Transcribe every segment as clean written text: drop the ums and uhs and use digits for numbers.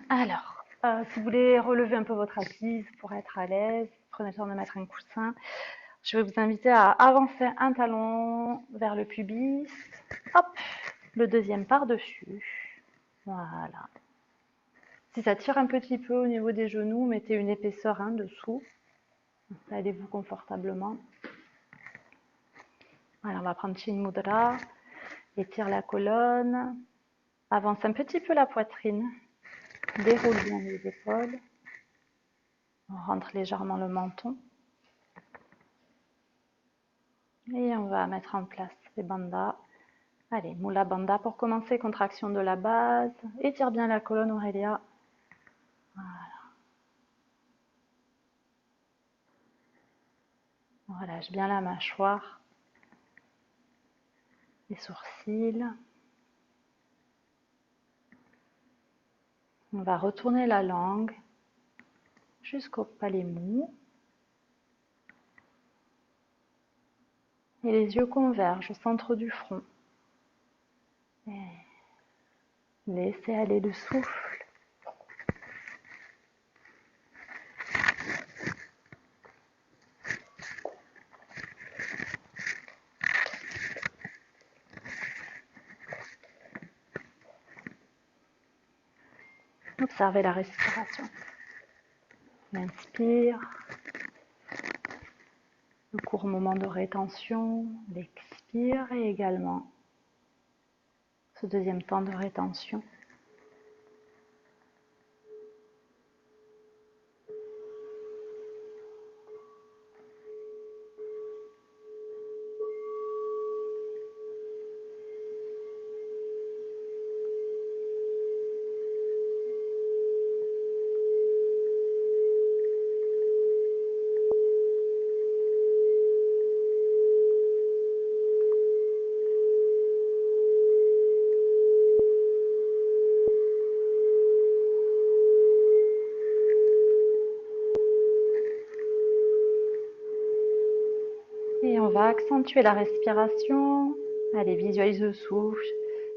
Alors, si vous voulez relever un peu votre assise pour être à l'aise, prenez le temps de mettre un coussin. Je vais vous inviter à avancer un talon vers le pubis. Hop, le deuxième par-dessus. Voilà. Si ça tire un petit peu au niveau des genoux, mettez une épaisseur dessous. Installez-vous confortablement. Voilà, on va prendre Chin Mudra. Étire la colonne. Avance un petit peu la poitrine. Déroule bien les épaules. On rentre légèrement le menton. Et on va mettre en place les bandhas. Allez, Mula Bandha pour commencer, contraction de la base. Étire bien la colonne, Aurélia. Voilà. On relâche bien la mâchoire, les sourcils. On va retourner la langue jusqu'au palais mou. Et les yeux convergent au centre du front. Et laissez aller le souffle. Observez la respiration. On inspire. Le court moment de rétention. L'expire et également ce deuxième temps de rétention. Et on va accentuer la respiration. Allez, visualisez le souffle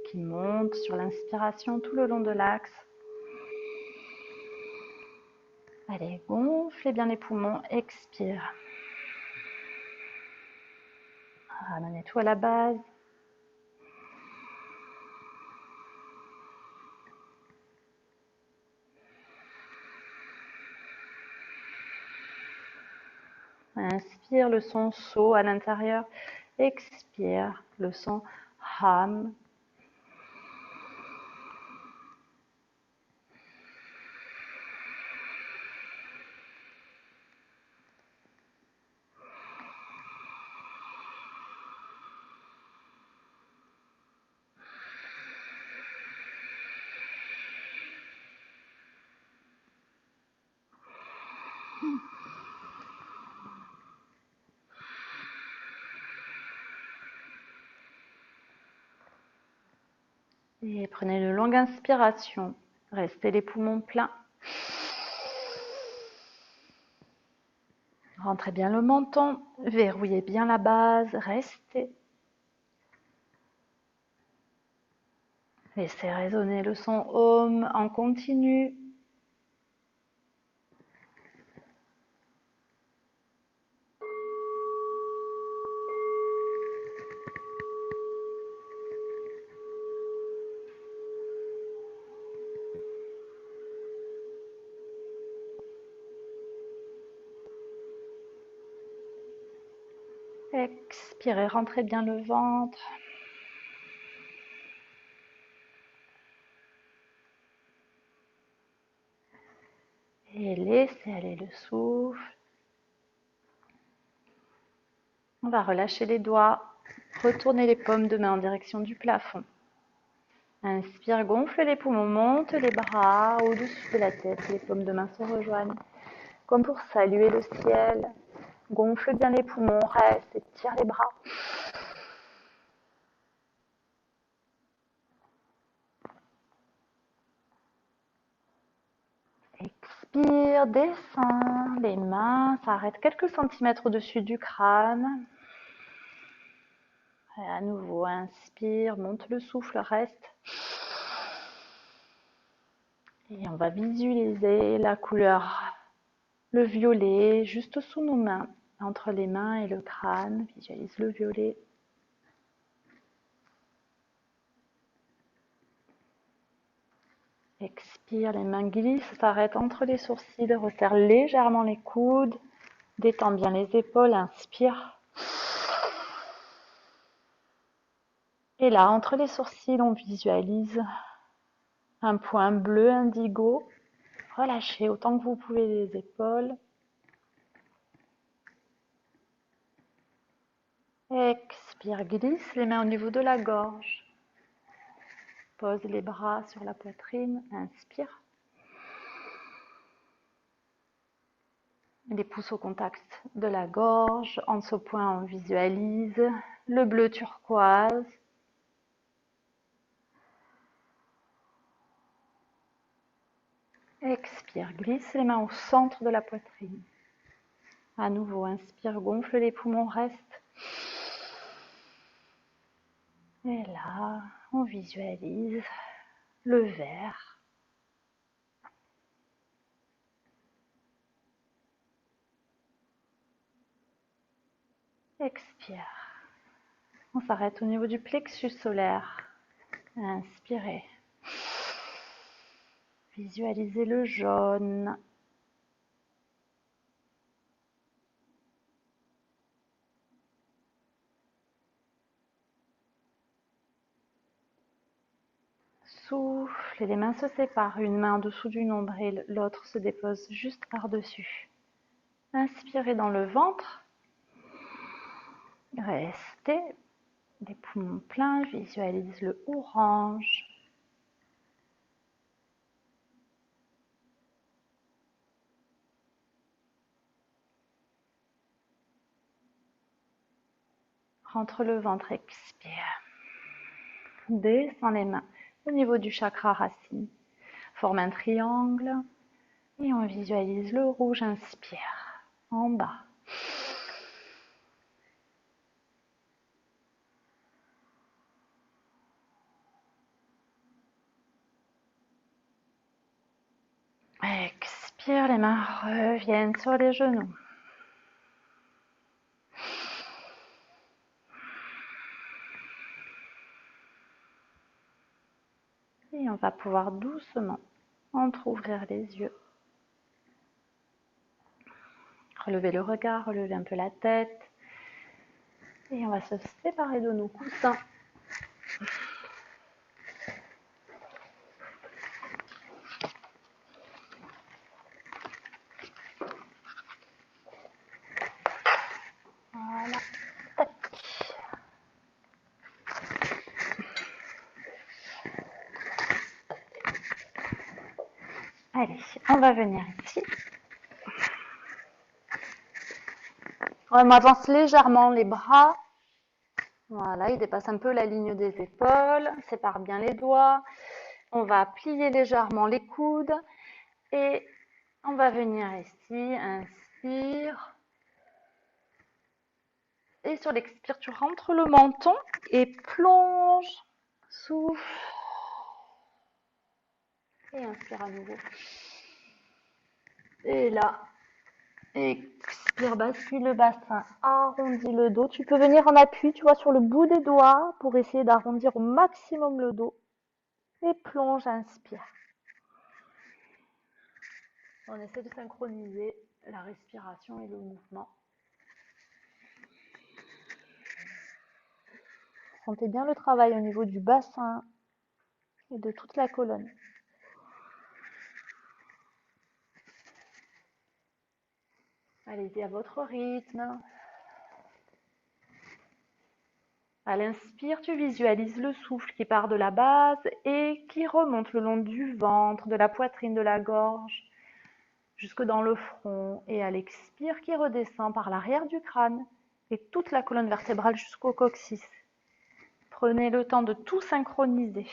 qui monte sur l'inspiration tout le long de l'axe. Allez, gonflez bien les poumons, expire. Ramenez tout à la base. Inspire le son So à l'intérieur. Expire le son Ham. Et prenez une longue inspiration. Restez les poumons pleins. Rentrez bien le menton. Verrouillez bien la base. Restez. Laissez résonner le son Om en continu. Expirez, rentrez bien le ventre. Et laissez aller le souffle. On va relâcher les doigts. Retournez les paumes de main en direction du plafond. Inspire, gonfle les poumons, monte les bras au-dessus de la tête. Les paumes de main se rejoignent. Comme pour saluer le ciel. Gonfle bien les poumons, reste et tire les bras. Expire, descend les mains, s'arrête quelques centimètres au-dessus du crâne. Et à nouveau, inspire, monte le souffle, reste. Et on va visualiser la couleur, le violet, juste sous nos mains, entre les mains et le crâne. Visualise le violet. Expire, les mains glissent, s'arrêtent entre les sourcils, resserre légèrement les coudes, détends bien les épaules, inspire. Et là, entre les sourcils, on visualise un point bleu indigo. Relâchez autant que vous pouvez les épaules. Expire, glisse les mains au niveau de la gorge. Pose les bras sur la poitrine, inspire. Les pouces au contact de la gorge. En ce point, on visualise le bleu turquoise. Expire, glisse les mains au centre de la poitrine. À nouveau, inspire, gonfle les poumons, reste. Et là, on visualise le vert. Expire. On s'arrête au niveau du plexus solaire. Inspirez. Visualisez le jaune. Souffle et les mains se séparent. Une main en dessous du nombril, l'autre se dépose juste par-dessus. Inspirez dans le ventre. Restez. Les poumons pleins, visualise le orange. Rentre le ventre, expire. Descends les mains au niveau du chakra racine. Forme un triangle et on visualise le rouge, inspire. En bas. Expire, les mains reviennent sur les genoux. Et on va pouvoir doucement entrouvrir les yeux. Relever le regard, relever un peu la tête. Et on va se séparer de nos coussins. Voilà. Tac. Allez, on va venir ici. On avance légèrement les bras. Voilà, il dépasse un peu la ligne des épaules. Sépare bien les doigts. On va plier légèrement les coudes. Et on va venir ici. Inspire. Et sur l'expire, tu rentres le menton et plonge. Souffle. Et inspire à nouveau. Et là, expire, bascule le bassin, arrondis le dos. Tu peux venir en appui, tu vois, sur le bout des doigts pour essayer d'arrondir au maximum le dos. Et plonge, inspire. On essaie de synchroniser la respiration et le mouvement. Sentez bien le travail au niveau du bassin et de toute la colonne. Allez-y à votre rythme. À l'inspire, tu visualises le souffle qui part de la base et qui remonte le long du ventre, de la poitrine, de la gorge, jusque dans le front. Et à l'expire, qui redescend par l'arrière du crâne et toute la colonne vertébrale jusqu'au coccyx. Prenez le temps de tout synchroniser.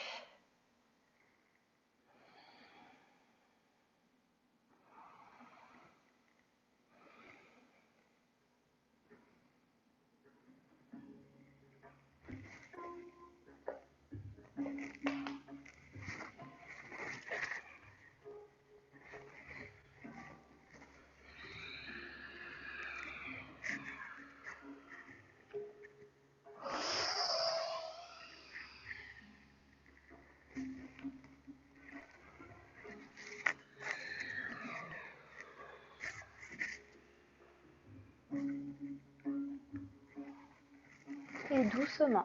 doucement.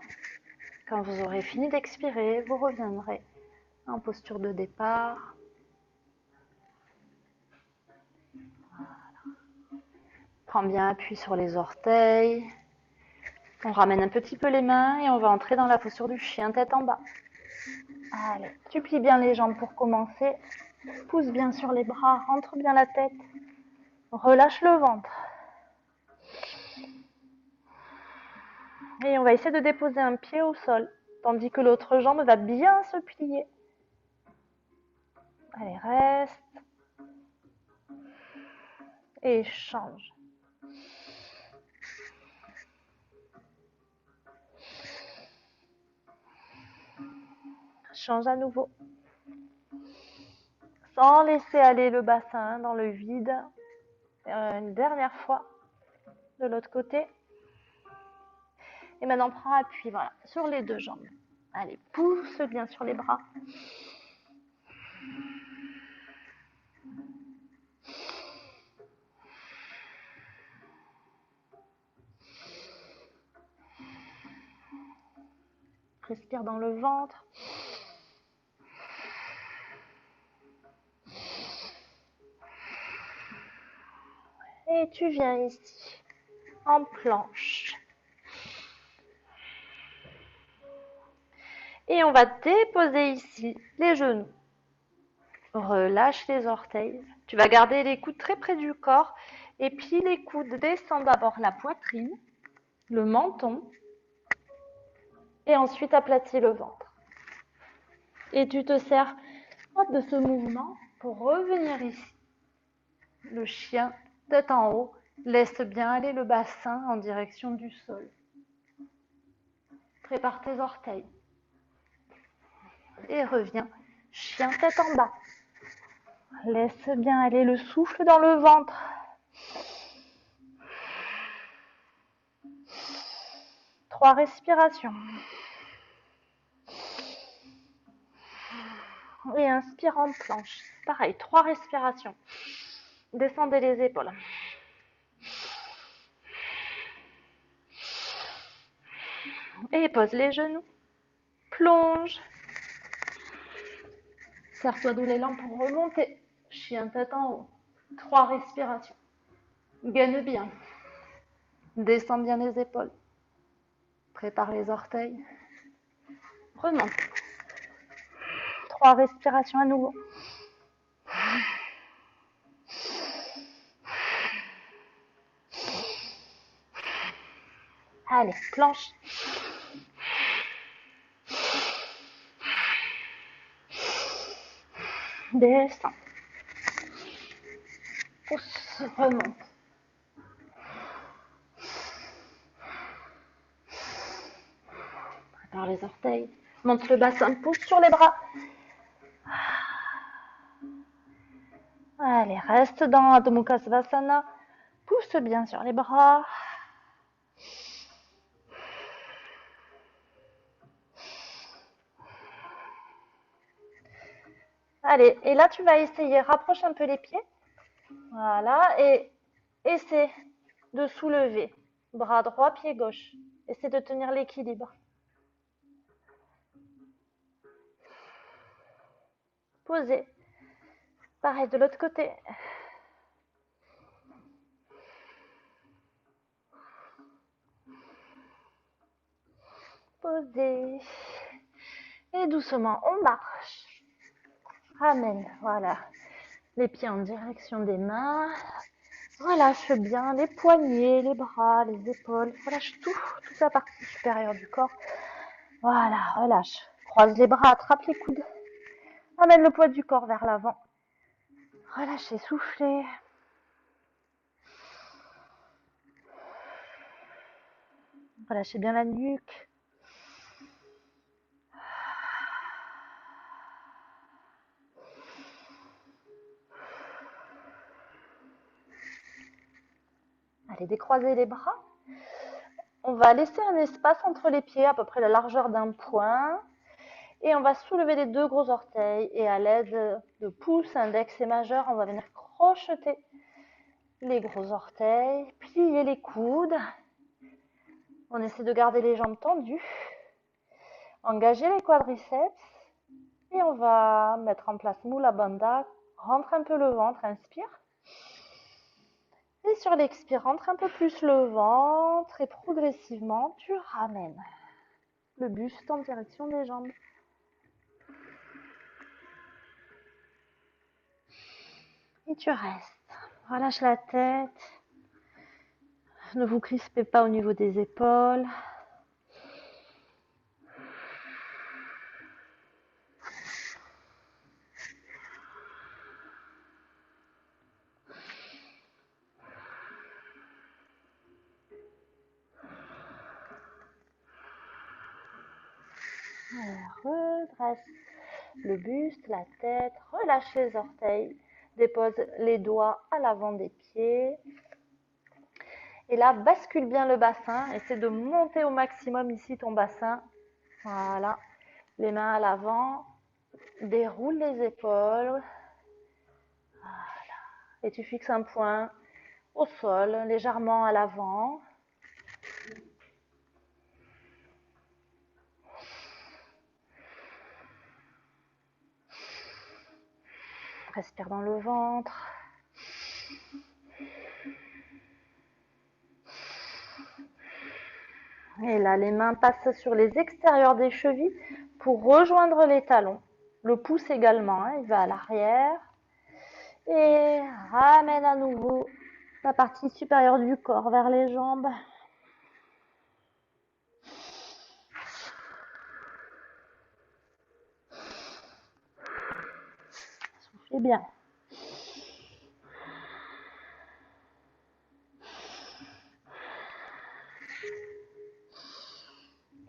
Quand vous aurez fini d'expirer, vous reviendrez en posture de départ. Prends bien appui sur les orteils. On ramène un petit peu les mains et on va entrer dans la posture du chien, tête en bas. Allez, tu plies bien les jambes pour commencer. Pousse bien sur les bras, rentre bien la tête. Relâche le ventre. Et on va essayer de déposer un pied au sol, tandis que l'autre jambe va bien se plier. Allez, reste. Et change. Change à nouveau. Sans laisser aller le bassin dans le vide. Une dernière fois de l'autre côté. Et maintenant, prends appui, voilà, sur les deux jambes. Allez, pousse bien sur les bras. Respire dans le ventre. Et tu viens ici, en planche. Et on va déposer ici les genoux. Relâche les orteils. Tu vas garder les coudes très près du corps. Et puis les coudes descendent d'abord la poitrine, le menton. Et ensuite aplatis le ventre. Et tu te sers de ce mouvement pour revenir ici. Le chien, tête en haut, laisse bien aller le bassin en direction du sol. Prépare tes orteils. Et reviens, chien, tête en bas. Laisse bien aller le souffle dans le ventre. Trois respirations. Et inspire en planche. Pareil, 3 respirations. Descendez les épaules. Et pose les genoux. Plonge. Serre-toi d'où l'élan pour remonter. Chien tête en haut. 3 respirations. Gaine bien. Descends bien les épaules. Prépare les orteils. Remonte. 3 respirations à nouveau. Allez, planche. Descends. Pousse, remonte. Prépare les orteils. Monte le bassin, pousse sur les bras. Allez, reste dans Adho Mukha Svasana. Pousse bien sur les bras. Allez, et là tu vas essayer, rapproche un peu les pieds. Voilà, et essaie de soulever. Bras droit, pied gauche. Essaie de tenir l'équilibre. Posez. Pareil, de l'autre côté. Posez. Et doucement, on marche. Ramène, voilà, les pieds en direction des mains. Relâche bien les poignets, les bras, les épaules. Relâche tout, toute la partie supérieure du corps. Voilà, relâche. Croise les bras, attrape les coudes. Ramène le poids du corps vers l'avant. Relâchez, soufflez. Relâchez bien la nuque. Allez, décroisez les bras. On va laisser un espace entre les pieds, à peu près la largeur d'un poing. Et on va soulever les 2 gros orteils. Et à l'aide de pouce, index et majeur, on va venir crocheter les gros orteils. Plier les coudes. On essaie de garder les jambes tendues, engager les quadriceps et on va mettre en place Mula Bandha. Rentre un peu le ventre, inspire. Et sur l'expire, rentre un peu plus le ventre et progressivement, tu ramènes le buste en direction des jambes. Et tu restes. Relâche la tête. Ne vous crispez pas au niveau des épaules. Redresse le buste, la tête, relâche les orteils, dépose les doigts à l'avant des pieds. Et là, bascule bien le bassin, essaie de monter au maximum ici ton bassin. Voilà, les mains à l'avant, déroule les épaules. Voilà, et tu fixes un point au sol, légèrement à l'avant. Respire dans le ventre. Et là, les mains passent sur les extérieurs des chevilles pour rejoindre les talons. Le pouce également, il va à l'arrière. Et ramène à nouveau la partie supérieure du corps vers les jambes. Soufflez bien.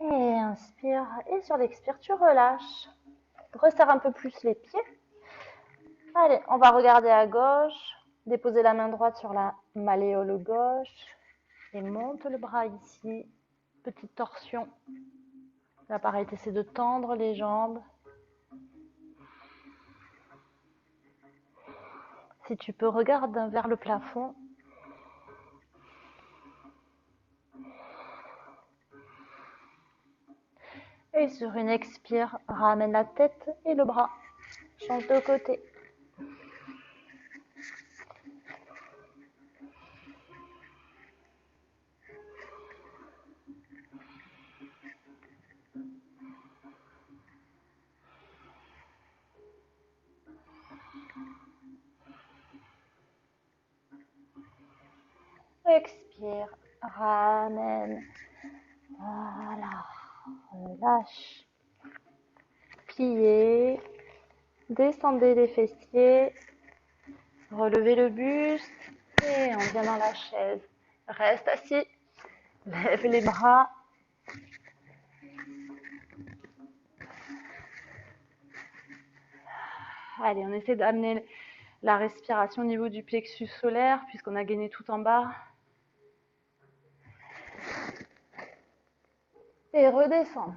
Et inspire. Et sur l'expire, tu relâches. Resserre un peu plus les pieds. Allez, on va regarder à gauche. Déposer la main droite sur la malléole gauche. Et monte le bras ici. Petite torsion. Là, pareil, essaie de tendre les jambes. Si tu peux, regarde vers le plafond. Et sur une expire, ramène la tête et le bras. Change de côté. Expire, ramène. Voilà. Relâche. Pliez. Descendez les fessiers. Relevez le buste. Et on vient dans la chaise. Reste assis. Lève les bras. Allez, on essaie d'amener la respiration au niveau du plexus solaire puisqu'on a gainé tout en bas. Et redescend.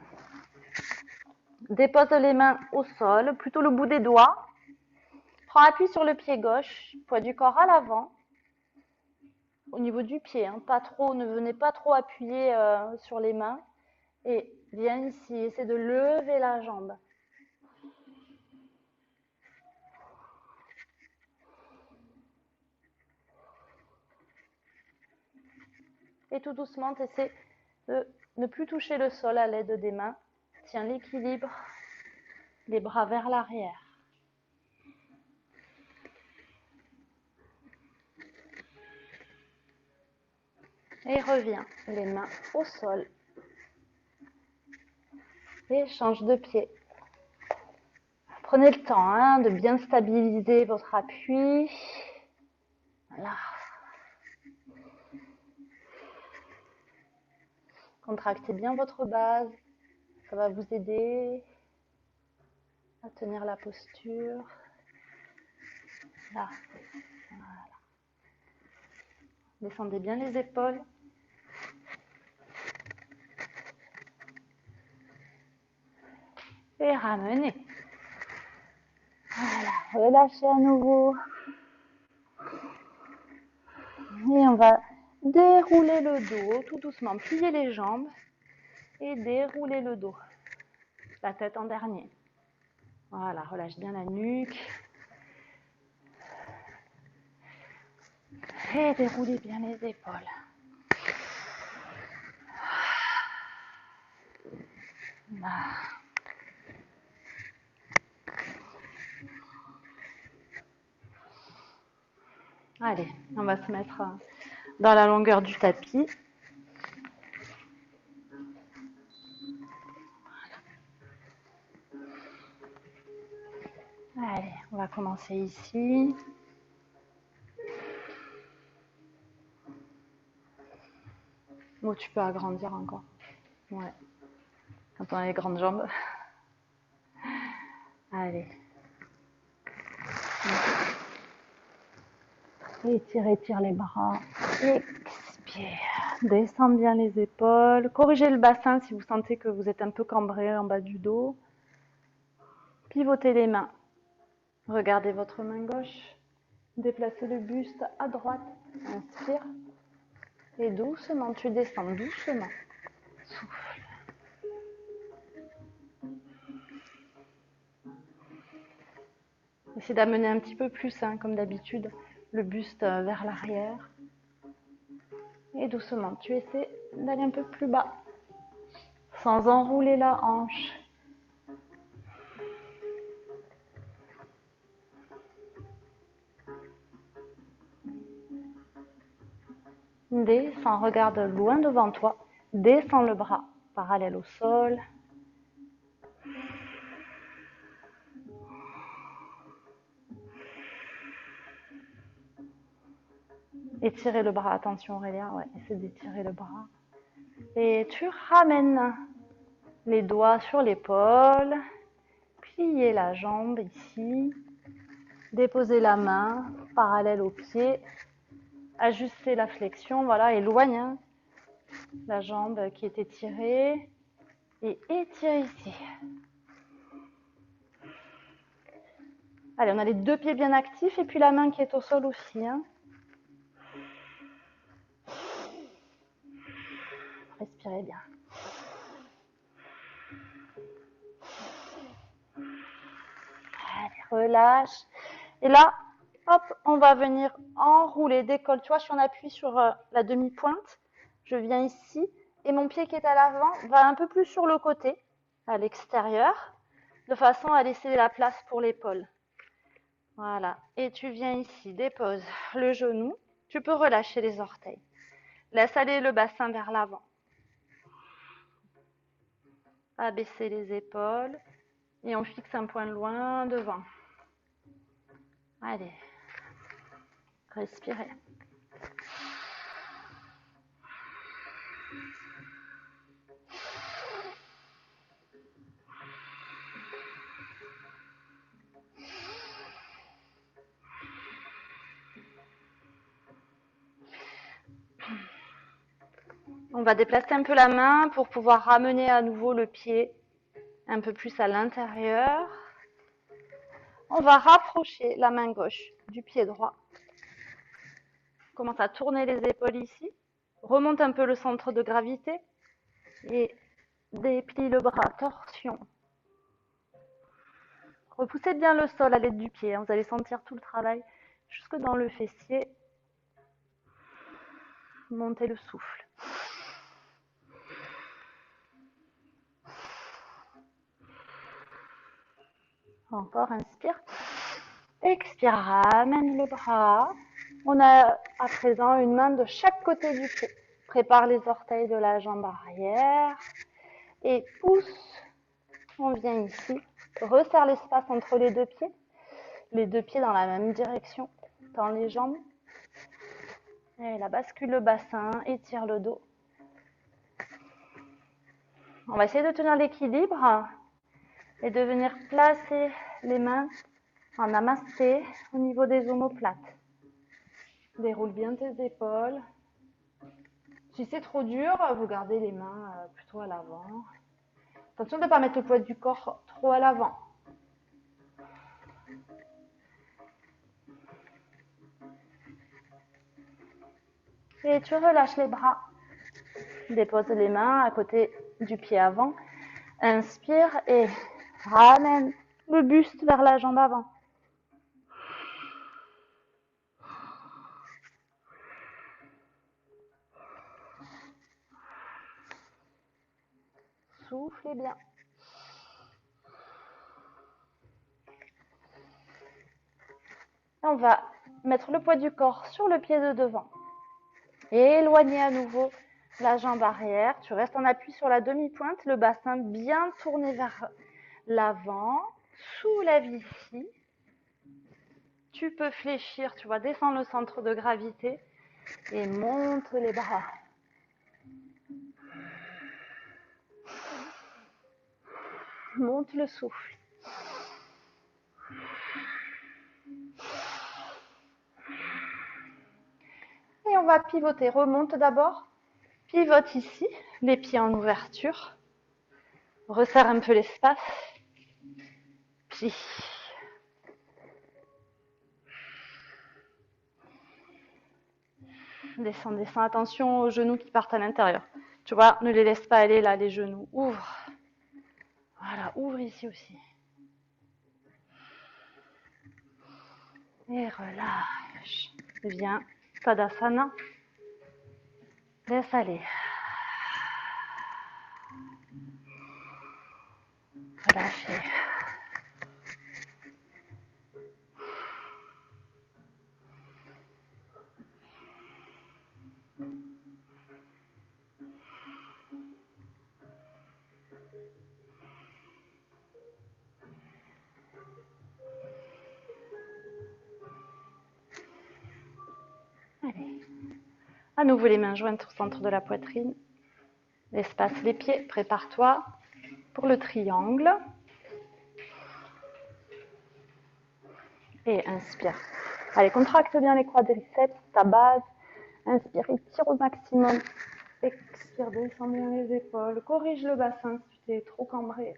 Dépose les mains au sol, plutôt le bout des doigts. Prends appui sur le pied gauche, poids du corps à l'avant. Au niveau du pied, hein, pas trop, ne venez pas trop appuyer sur les mains. Et viens ici, essaie de lever la jambe. Et tout doucement, essaie de ne plus toucher le sol à l'aide des mains. Tiens l'équilibre, les bras vers l'arrière. Et reviens, les mains au sol. Et change de pied. Prenez le temps hein, de bien stabiliser votre appui. Voilà. Contractez bien votre base. Ça va vous aider à tenir la posture. Là. Voilà. Descendez bien les épaules. Et ramenez. Voilà, relâchez à nouveau. Et on va Déroulez le dos tout doucement. Pliez les jambes et déroulez le dos. La tête en dernier. Voilà, relâche bien la nuque. Et déroulez bien les épaules. Là. Allez, on va se mettre dans la longueur du tapis. Allez, on va commencer ici. Bon, tu peux agrandir encore. Ouais. Quand on a les grandes jambes. Allez. Étire les bras. Expire. Descends bien les épaules. Corrigez le bassin si vous sentez que vous êtes un peu cambré en bas du dos. Pivotez les mains. Regardez votre main gauche. Déplacez le buste à droite. Inspire. Et doucement, tu descends doucement. Souffle. Essayez d'amener un petit peu plus, comme d'habitude, le buste vers l'arrière. Et doucement, tu essaies d'aller un peu plus bas, sans enrouler la hanche. Descends, regarde loin devant toi. Descends le bras parallèle au sol. Étirez le bras, attention Aurélia, ouais, essaie d'étirer le bras. Et tu ramènes les doigts sur l'épaule. Pliez la jambe ici. Déposez la main parallèle au pied. Ajustez la flexion, voilà, éloigne la jambe qui est étirée. Et étire ici. Allez, on a les deux pieds bien actifs et puis la main qui est au sol aussi. Respirez bien. Allez, relâche. Et là, hop, on va venir enrouler, décolle-toi. Je suis en appui sur la demi-pointe. Je viens ici et mon pied qui est à l'avant va un peu plus sur le côté, à l'extérieur, de façon à laisser la place pour l'épaule. Voilà. Et tu viens ici, dépose le genou. Tu peux relâcher les orteils. Laisse aller le bassin vers l'avant. Abaisser les épaules. Et on fixe un point loin devant. Allez. Respirez. On va déplacer un peu la main pour pouvoir ramener à nouveau le pied un peu plus à l'intérieur. On va rapprocher la main gauche du pied droit. On commence à tourner les épaules ici. Remonte un peu le centre de gravité et déplie le bras, torsion. Repoussez bien le sol à l'aide du pied. Vous allez sentir tout le travail jusque dans le fessier. Montez le souffle. Encore, inspire. Expire, ramène le bras. On a à présent une main de chaque côté du pied. Prépare les orteils de la jambe arrière. Et pousse. On vient ici. Resserre l'espace entre les deux pieds. Les deux pieds dans la même direction. Tends les jambes. Et là, bascule le bassin. Étire le dos. On va essayer de tenir l'équilibre et de venir placer les mains en namasté au niveau des omoplates. Déroule bien tes épaules. Si c'est trop dur, vous gardez les mains plutôt à l'avant. Attention de ne pas mettre le poids du corps trop à l'avant. Et tu relâches les bras. Dépose les mains à côté du pied avant. Inspire et ramène le buste vers la jambe avant. Soufflez bien. Et on va mettre le poids du corps sur le pied de devant. Et éloigner à nouveau la jambe arrière. Tu restes en appui sur la demi-pointe, le bassin bien tourné vers l'avant. Soulève ici. Tu peux fléchir, tu vois, descendre le centre de gravité et monte les bras. Monte le souffle. Et on va pivoter. Remonte d'abord. Pivote ici, les pieds en ouverture. Resserre un peu l'espace. Plie. Descends, descends. Attention aux genoux qui partent à l'intérieur. Tu vois, ne les laisse pas aller là, les genoux. Ouvre. Voilà, ouvre ici aussi. Et relâche. Viens, Tadasana. Laisse aller. Relâchez. Allez. À nouveau les mains jointes au centre de la poitrine. Espace les pieds. Prépare-toi pour le triangle. Et inspire. Allez, contracte bien les quadriceps, ta base. Inspire, étire au maximum. Expire, descends bien les épaules. Corrige le bassin si tu t'es trop cambré.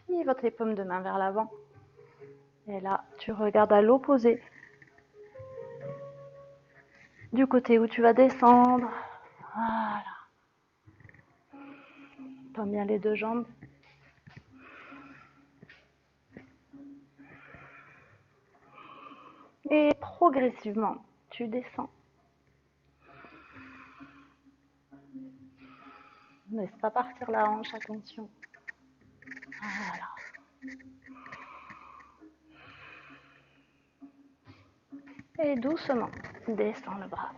Pivote les paumes de main vers l'avant. Et là, tu regardes à l'opposé. Du côté où tu vas descendre. Voilà. Tends bien les deux jambes. Et progressivement, tu descends. Ne laisse pas partir la hanche, attention. Voilà. Et doucement, descends le bras.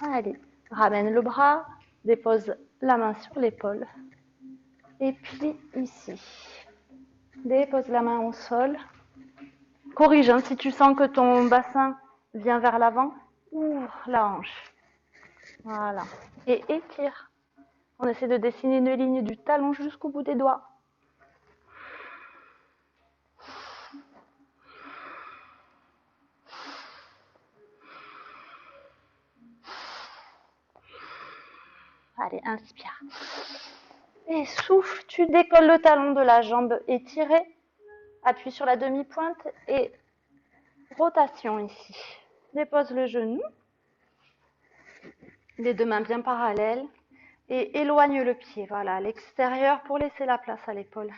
Allez, ramène le bras, dépose la main sur l'épaule et plie ici. Dépose la main au sol. Corrige, hein, si tu sens que ton bassin vient vers l'avant, ouvre la hanche. Voilà. Et étire. On essaie de dessiner une ligne du talon jusqu'au bout des doigts. Allez, inspire. Et souffle, tu décolles le talon de la jambe étirée. Appuie sur la demi-pointe et rotation ici. Dépose le genou. Les deux mains bien parallèles. Et éloigne le pied, voilà, à l'extérieur pour laisser la place à l'épaule.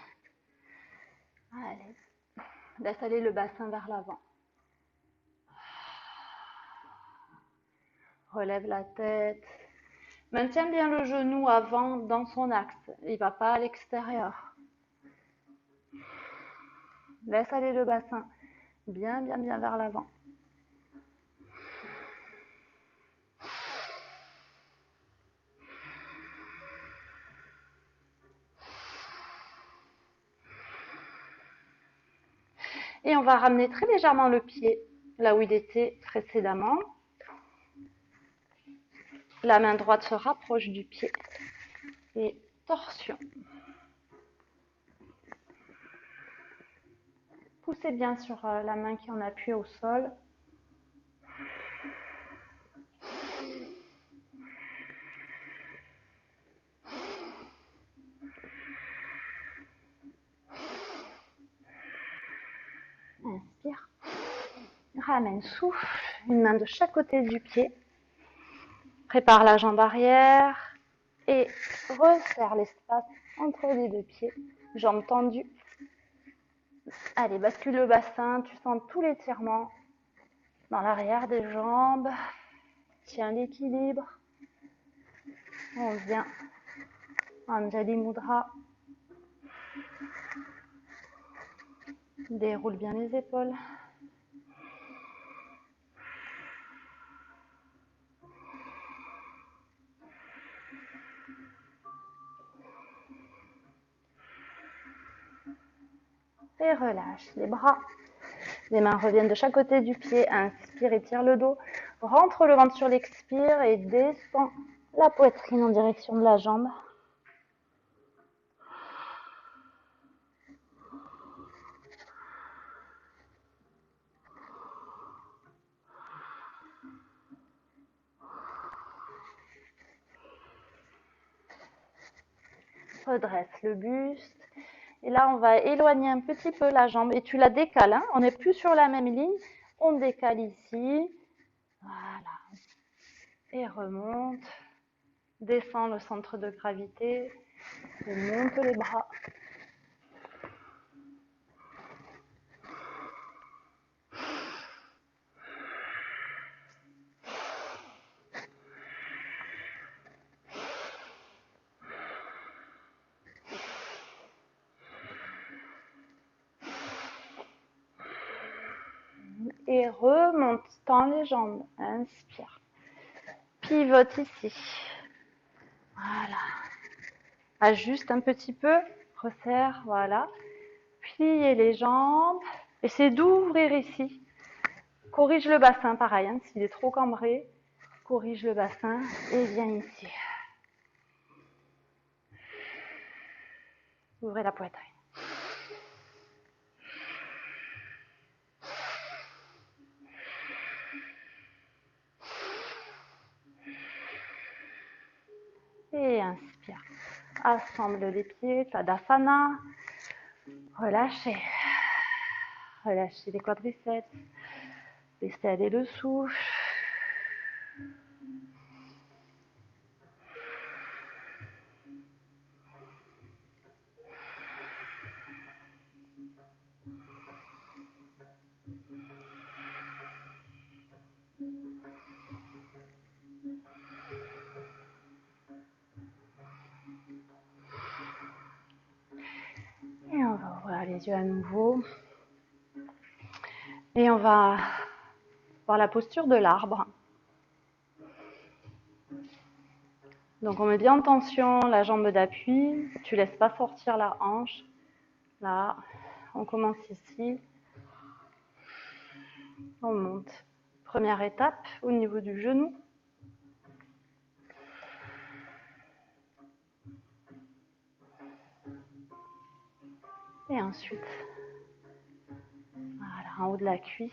Allez, laisse aller le bassin vers l'avant. Relève la tête. Maintiens bien le genou avant dans son axe. Il ne va pas à l'extérieur. Laisse aller le bassin bien, bien, bien vers l'avant. Et on va ramener très légèrement le pied là où il était précédemment. La main droite se rapproche du pied et torsion. Poussez bien sur la main qui en appuie au sol. Ramène, souffle, une main de chaque côté du pied. Prépare la jambe arrière et resserre l'espace entre les deux pieds. Jambes tendues. Allez, bascule le bassin, tu sens tout l'étirement dans l'arrière des jambes. Tiens l'équilibre. On vient. Anjali Mudra. Déroule bien les épaules. Et relâche les bras. Les mains reviennent de chaque côté du pied. Inspire, étire le dos. Rentre le ventre sur l'expire et descend la poitrine en direction de la jambe. Redresse le buste. Et là, on va éloigner un petit peu la jambe et tu la décales. Hein. On n'est plus sur la même ligne. On décale ici. Voilà. Et remonte. Descend le centre de gravité. Et monte les bras. Et remonte, tends les jambes, inspire. Pivote ici. Voilà. Ajuste un petit peu, resserre, voilà. Pliez les jambes. Essayez d'ouvrir ici. Corrige le bassin, pareil, hein, s'il est trop cambré. Corrige le bassin et viens ici. Ouvrez la poitrine. Et inspire. Assemble les pieds, Tadasana. Relâchez. Relâchez les quadriceps. Laissez aller le souffle. Et on va ouvrir les yeux à nouveau. Et on va voir la posture de l'arbre. Donc on met bien en tension la jambe d'appui. Tu laisses pas sortir la hanche. Là, on commence ici. On monte. Première étape au niveau du genou. Et ensuite, voilà, en haut de la cuisse.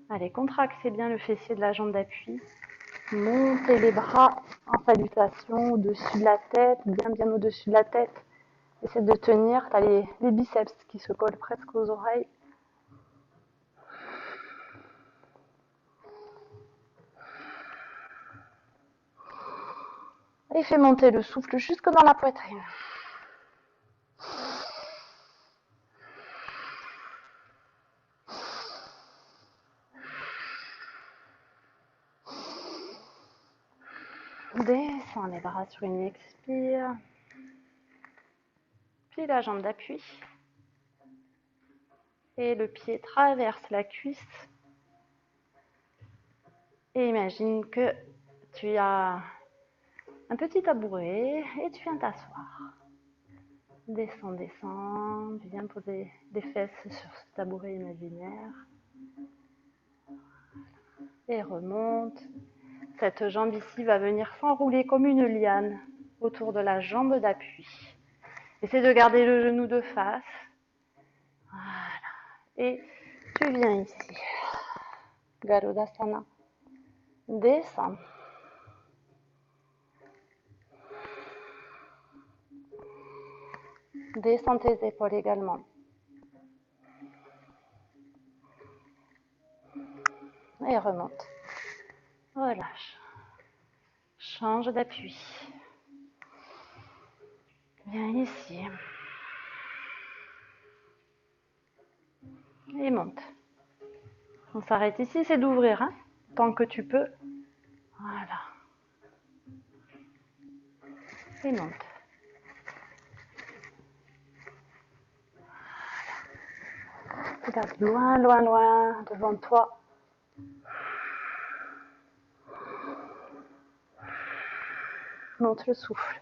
Allez, contractez bien le fessier de la jambe d'appui. Montez les bras en salutation au-dessus de la tête, bien au-dessus de la tête. Essayez de tenir, tu as les biceps qui se collent presque aux oreilles. Et fais monter le souffle jusque dans la poitrine. Descends les bras sur une expire. Puis la jambe d'appui. Et le pied traverse la cuisse. Et imagine que tu as un petit tabouret et tu viens t'asseoir. Descends. Viens poser les fesses sur ce tabouret imaginaire. Et remonte. Cette jambe ici va venir s'enrouler comme une liane autour de la jambe d'appui. Essaie de garder le genou de face. Voilà. Et tu viens ici. Garudasana. Descends. Descends tes épaules également. et remonte. Relâche. Change d'appui. Viens ici. Et monte. On s'arrête ici, c'est d'ouvrir, hein, tant que tu peux. Voilà. Et monte. Regarde loin, loin, loin devant toi. Monte le souffle.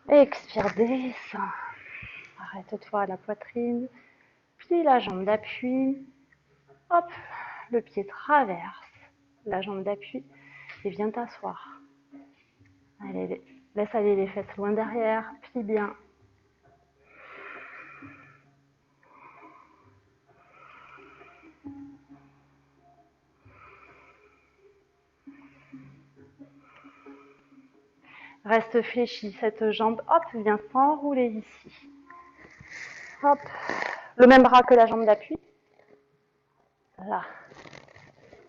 Expire, descends. Arrête-toi à la poitrine. Plie la jambe d'appui. Hop, le pied traverse la jambe d'appui et viens t'asseoir. Allez, laisse aller les fesses loin derrière. Plie bien. Reste fléchi, cette jambe, hop, vient s'enrouler ici. Hop, le même bras que la jambe d'appui. Là.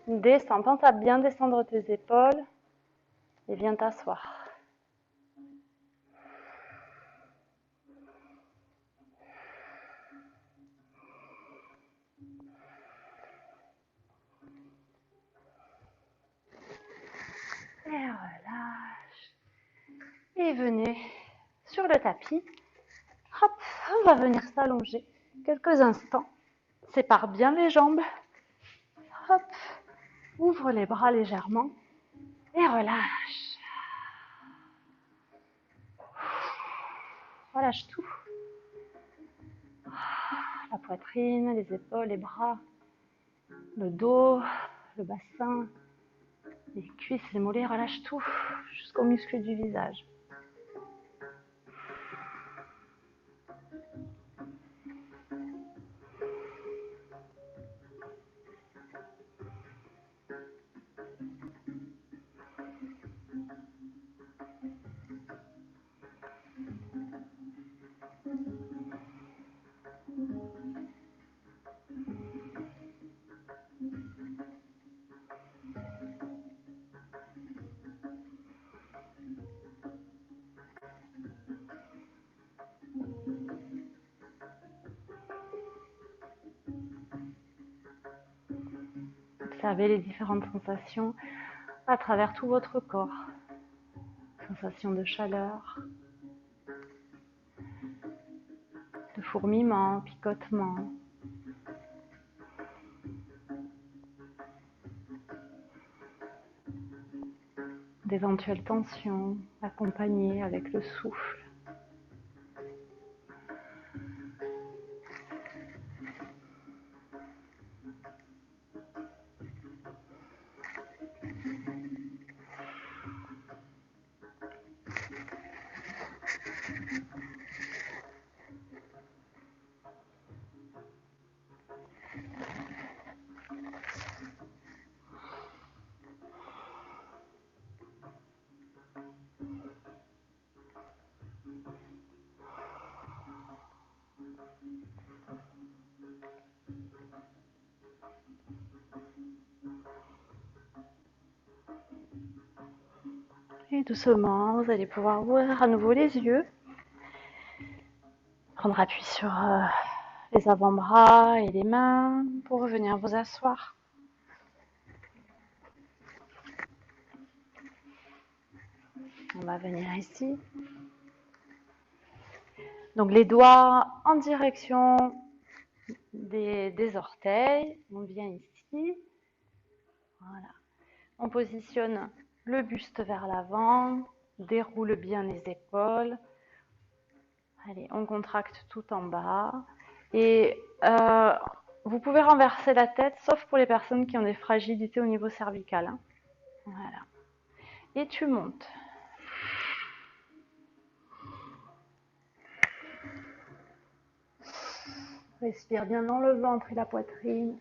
Descends, pense à bien descendre tes épaules et viens t'asseoir. Et relâche. Et venez sur le tapis. Hop, on va venir s'allonger quelques instants. Sépare bien les jambes. Hop, ouvre les bras légèrement et relâche. Relâche tout. La poitrine, les épaules, les bras, le dos, le bassin, les cuisses, les mollets, relâche tout jusqu'aux muscles du visage. Observez les différentes sensations à travers tout votre corps. Sensation de chaleur, de fourmillement, picotement, d'éventuelles tensions accompagnées avec le souffle. Et doucement, vous allez pouvoir ouvrir à nouveau les yeux. Prendre appui sur les avant-bras et les mains pour revenir vous asseoir. On va venir ici. Donc les doigts en direction des orteils. On vient ici. Voilà. On positionne le buste vers l'avant. Déroule bien les épaules. Allez, on contracte tout en bas. Et vous pouvez renverser la tête, sauf pour les personnes qui ont des fragilités au niveau cervical. Hein. Voilà. Et tu montes. Respire bien dans le ventre et la poitrine.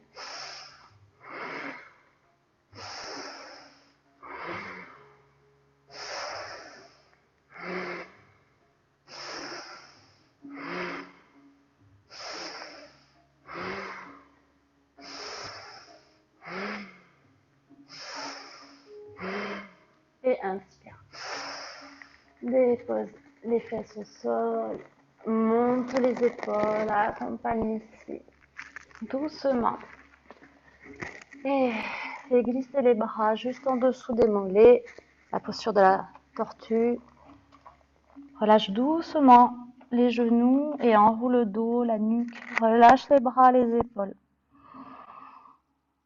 Dépose les fesses au sol. Monte les épaules. Accompagne ici. Doucement. Et fais glisser les bras juste en dessous des mollets. La posture de la tortue. Relâche doucement les genoux et enroule le dos, la nuque. Relâche les bras, les épaules.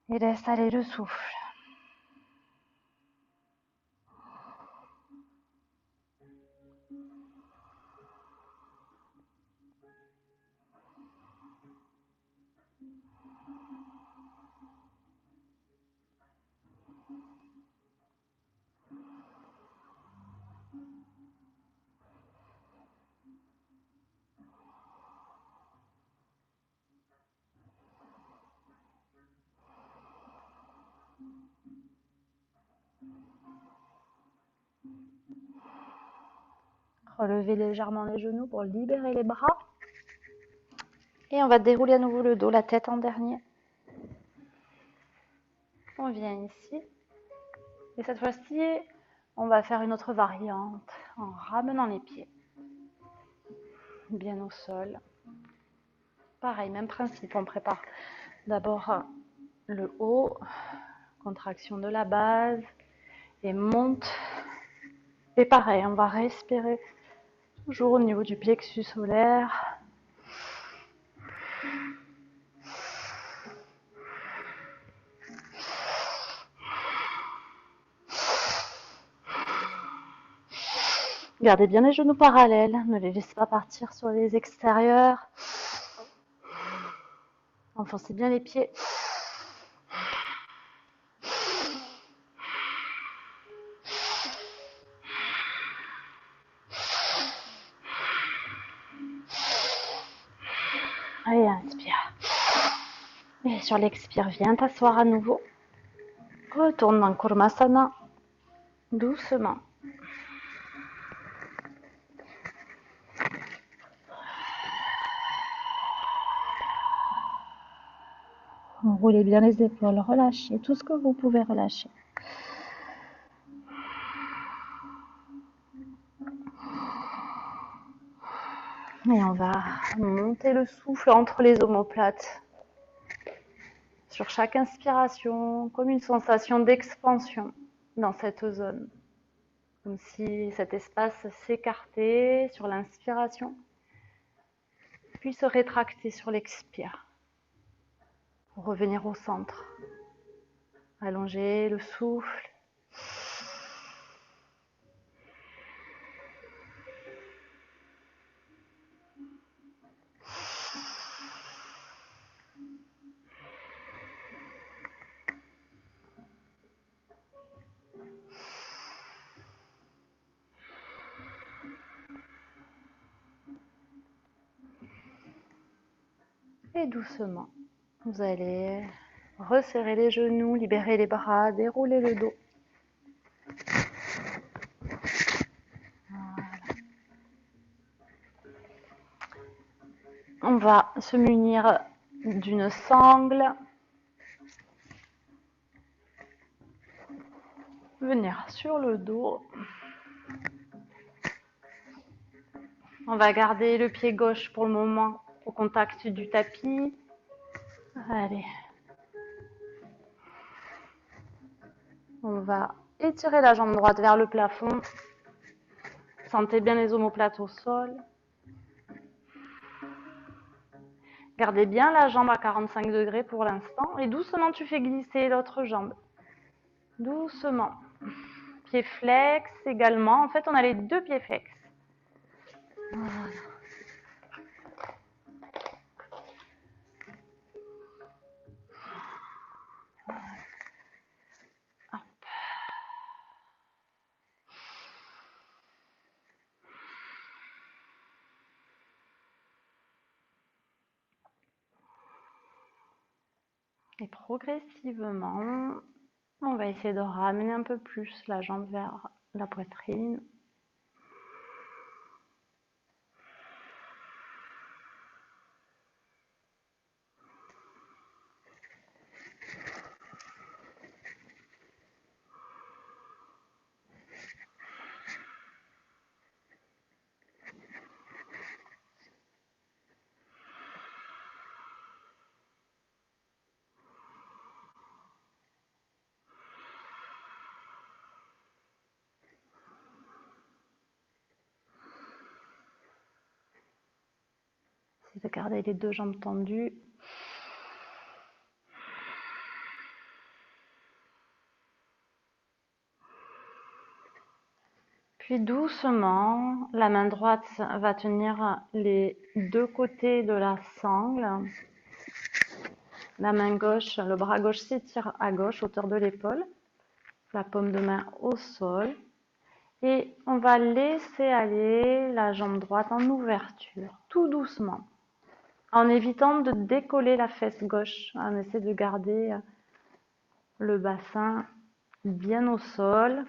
Et laisse aller le souffle. Relevez légèrement les genoux pour libérer les bras. Et on va dérouler à nouveau le dos, la tête en dernier. On vient ici. Et cette fois-ci, on va faire une autre variante en ramenant les pieds bien au sol. Pareil, même principe, on prépare d'abord le haut, contraction de la base et monte. Et pareil, on va respirer toujours au niveau du plexus solaire. Gardez bien les genoux parallèles, ne les laissez pas partir sur les extérieurs. Enfoncez bien les pieds. Allez, inspire. Et sur l'expire, viens t'asseoir à nouveau. Retourne dans Kurmasana, doucement. Roulez bien les épaules, relâchez tout ce que vous pouvez relâcher. Et on va monter le souffle entre les omoplates. Sur chaque inspiration, comme une sensation d'expansion dans cette zone. Comme si cet espace s'écartait sur l'inspiration, puis se rétractait sur l'expire. Pour revenir au centre. Allonger le souffle. Et doucement, vous allez resserrer les genoux, libérer les bras, dérouler le dos. Voilà. On va se munir d'une sangle. Venir sur le dos. On va garder le pied gauche pour le moment au contact du tapis. Allez. On va étirer la jambe droite vers le plafond. Sentez bien les omoplates au sol. Gardez bien la jambe à 45 degrés pour l'instant. Et doucement, tu fais glisser l'autre jambe. Doucement. Pied flex également. En fait, on a les deux pieds flex. Voilà. Hop. Et progressivement, on va essayer de ramener un peu plus la jambe vers la poitrine. Essayez de garder les deux jambes tendues. Puis doucement, la main droite va tenir les deux côtés de la sangle. La main gauche, le bras gauche s'étire à gauche, hauteur de l'épaule. La paume de main au sol. Et on va laisser aller la jambe droite en ouverture, tout doucement, en évitant de décoller la fesse gauche. On essaie de garder le bassin bien au sol.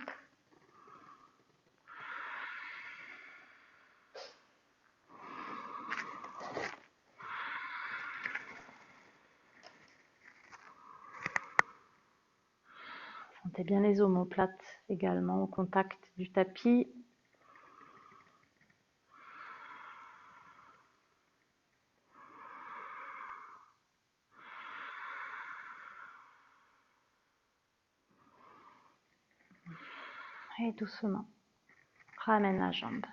Sentez bien les omoplates également au contact du tapis. Et doucement, ramène la jambe.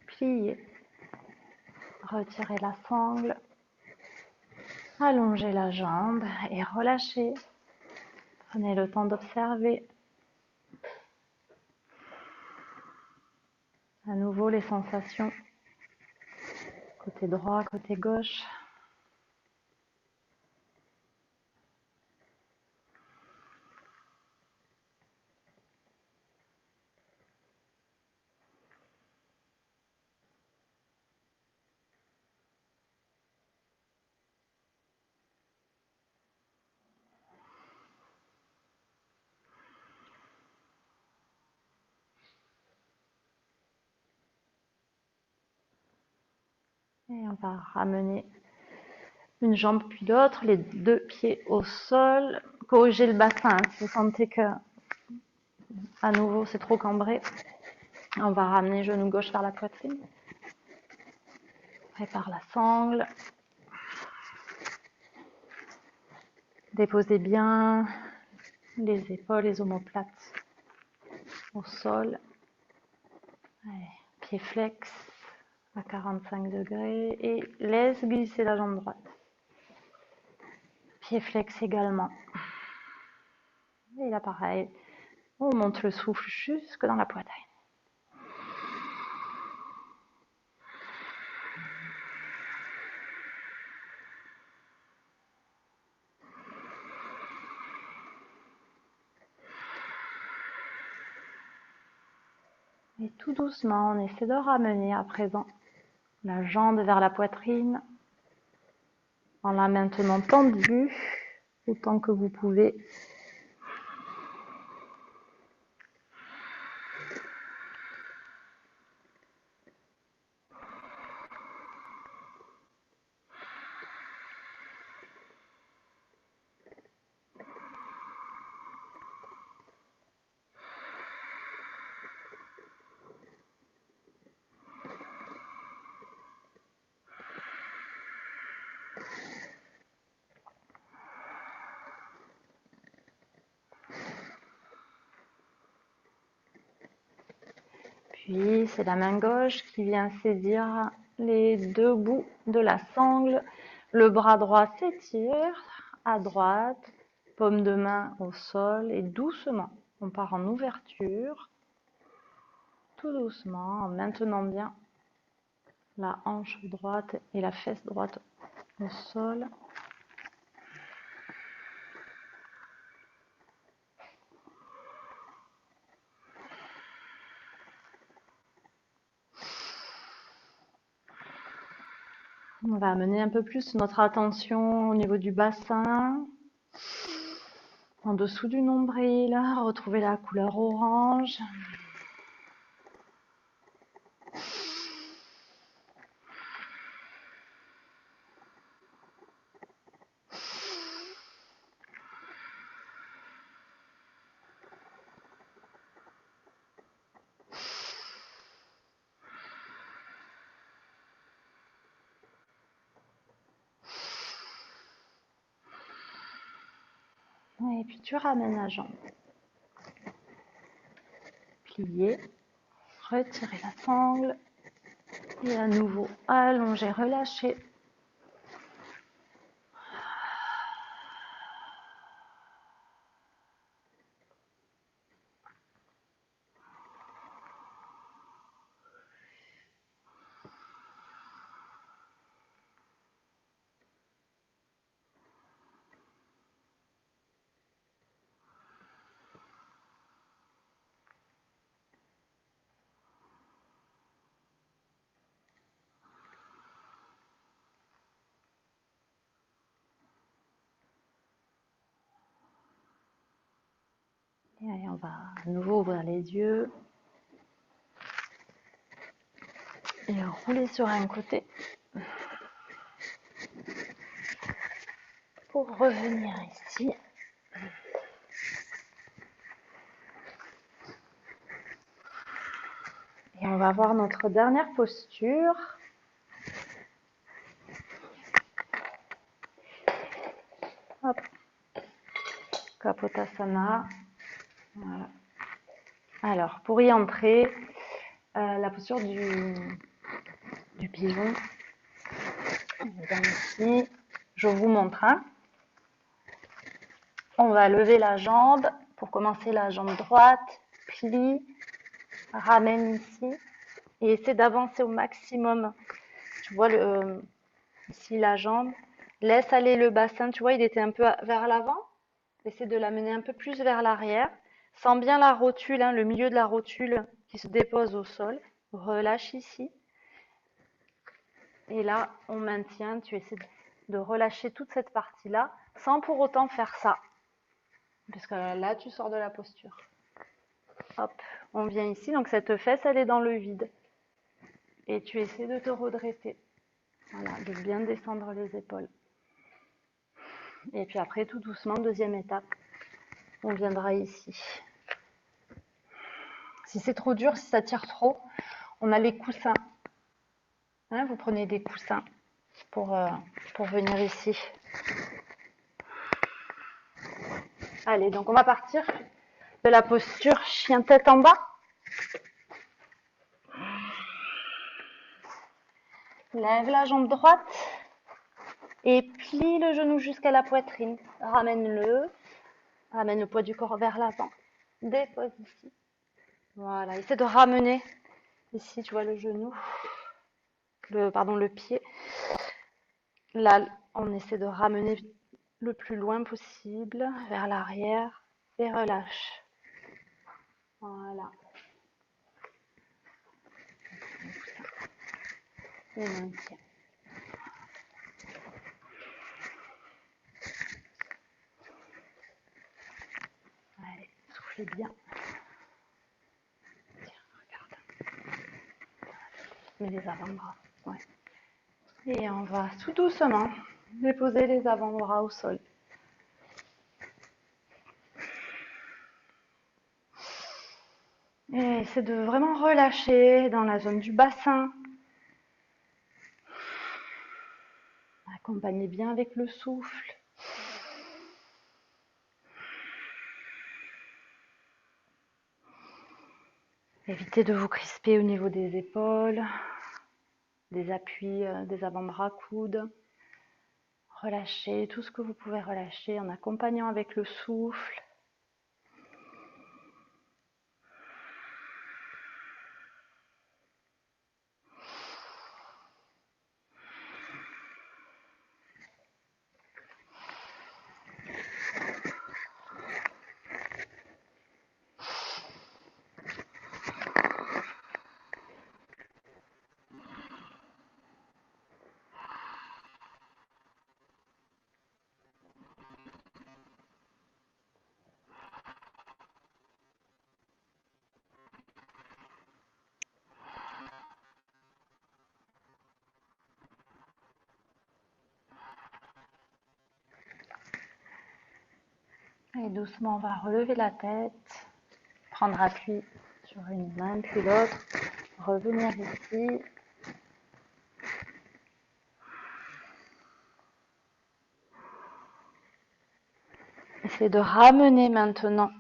Pliez. Retirez la sangle. Allongez la jambe et relâchez. Prenez le temps d'observer. À nouveau les sensations. Côté droit, côté gauche. Et on va ramener une jambe puis l'autre, les deux pieds au sol. Corrigez le bassin si vous sentez que à nouveau c'est trop cambré. On va ramener genou gauche vers la poitrine. Prépare la sangle. Déposez bien les épaules, les omoplates au sol. Allez, pied flex à 45 degrés et laisse glisser la jambe droite. Pied flex également. Et là pareil, on monte le souffle jusque dans la poitrine. Et tout doucement, on essaie de ramener à présent la jambe vers la poitrine en la maintenant tendue autant que vous pouvez. Puis c'est la main gauche qui vient saisir les deux bouts de la sangle. Le bras droit s'étire à droite, paume de main au sol et doucement, on part en ouverture. Tout doucement, en maintenant bien la hanche droite et la fesse droite au sol. On va amener un peu plus notre attention au niveau du bassin, en dessous du nombril, retrouver la couleur orange. Et puis tu ramènes la jambe. Plier, retirer la sangle. Et à nouveau, allongez, relâchez. Et allez, on va à nouveau ouvrir les yeux et rouler sur un côté pour revenir ici. Et on va voir notre dernière posture. Hop. Kapotasana. Voilà. Alors, pour y entrer, la posture du pigeon. Ici, je vous montre. Hein. On va lever la jambe. Pour commencer, la jambe droite, plie, ramène ici et essaie d'avancer au maximum. Tu vois ici la jambe. Laisse aller le bassin. Tu vois, il était un peu vers l'avant. Essaie de l'amener un peu plus vers l'arrière. Sens bien la rotule, hein, le milieu de la rotule qui se dépose au sol. Relâche ici. Et là, on maintient. Tu essaies de relâcher toute cette partie-là sans pour autant faire ça. Parce que là, tu sors de la posture. Hop, on vient ici. Donc cette fesse, elle est dans le vide. Et tu essaies de te redresser. Voilà, de bien descendre les épaules. Et puis après, tout doucement, deuxième étape, on viendra ici. Si c'est trop dur, si ça tire trop, on a les coussins. Hein, vous prenez des coussins pour venir ici. Allez, donc on va partir de la posture chien tête en bas. Lève la jambe droite et plie le genou jusqu'à la poitrine. Ramène le poids du corps vers l'avant. Dépose ici. Voilà, essaie de ramener ici, tu vois le genou, le pied. Là, on essaie de ramener le plus loin possible vers l'arrière et relâche. Voilà. Et maintien. Allez, soufflez bien. Tiens, regarde. Mets les avant-bras. Ouais. Et on va tout doucement déposer les avant-bras au sol. Et c'est de vraiment relâcher dans la zone du bassin. Accompagnez bien avec le souffle. Évitez de vous crisper au niveau des épaules, des appuis, des avant-bras, coudes. Relâchez tout ce que vous pouvez relâcher en accompagnant avec le souffle. Et doucement, on va relever la tête, prendre appui sur une main puis l'autre, revenir ici. Essayez de ramener maintenant.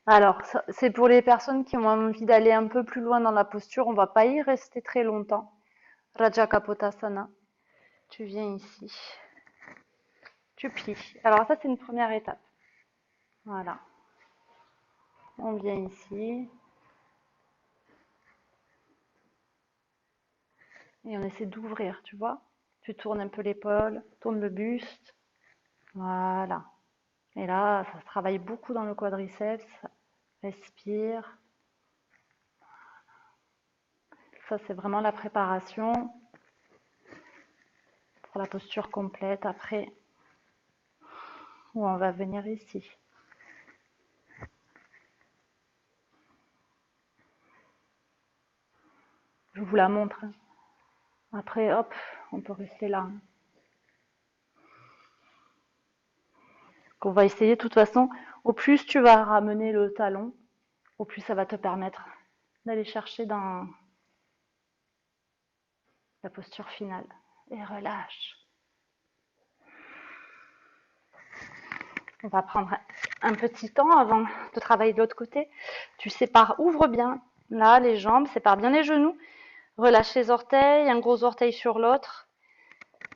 Alors, c'est pour les personnes qui ont envie d'aller un peu plus loin dans la posture, on ne va pas y rester très longtemps. Rajakapotasana. Tu viens ici. Tu plies. Alors ça, c'est une première étape. Voilà. On vient ici. Et on essaie d'ouvrir, tu vois. Tu tournes un peu l'épaule, tourne le buste. Voilà. Et là, ça travaille beaucoup dans le quadriceps. Respire. Ça, c'est vraiment la préparation pour la posture complète après, où on va venir ici. Je vous la montre. Après, hop, on peut rester là. On va essayer, de toute façon, au plus tu vas ramener le talon, au plus ça va te permettre d'aller chercher dans la posture finale. Et relâche. On va prendre un petit temps avant de travailler de l'autre côté. Tu sépares, ouvre bien. Là, les jambes, sépare bien les genoux. Relâche les orteils, un gros orteil sur l'autre.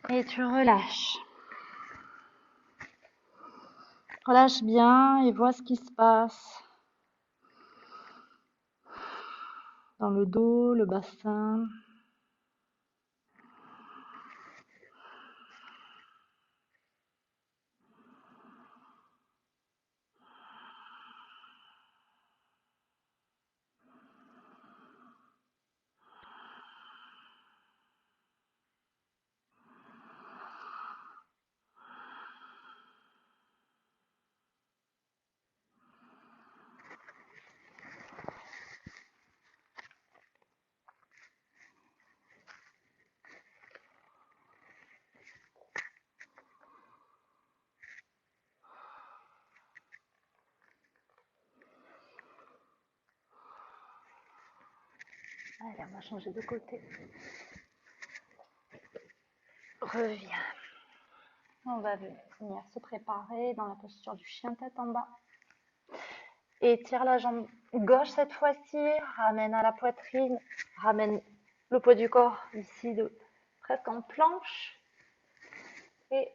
Et tu relâches. Relâche bien et vois ce qui se passe. Dans le dos, le bassin. Allez, on va changer de côté. Reviens. On va venir se préparer dans la posture du chien tête en bas. Étire la jambe gauche cette fois-ci. Ramène à la poitrine. Ramène le poids du corps ici presque en planche. Et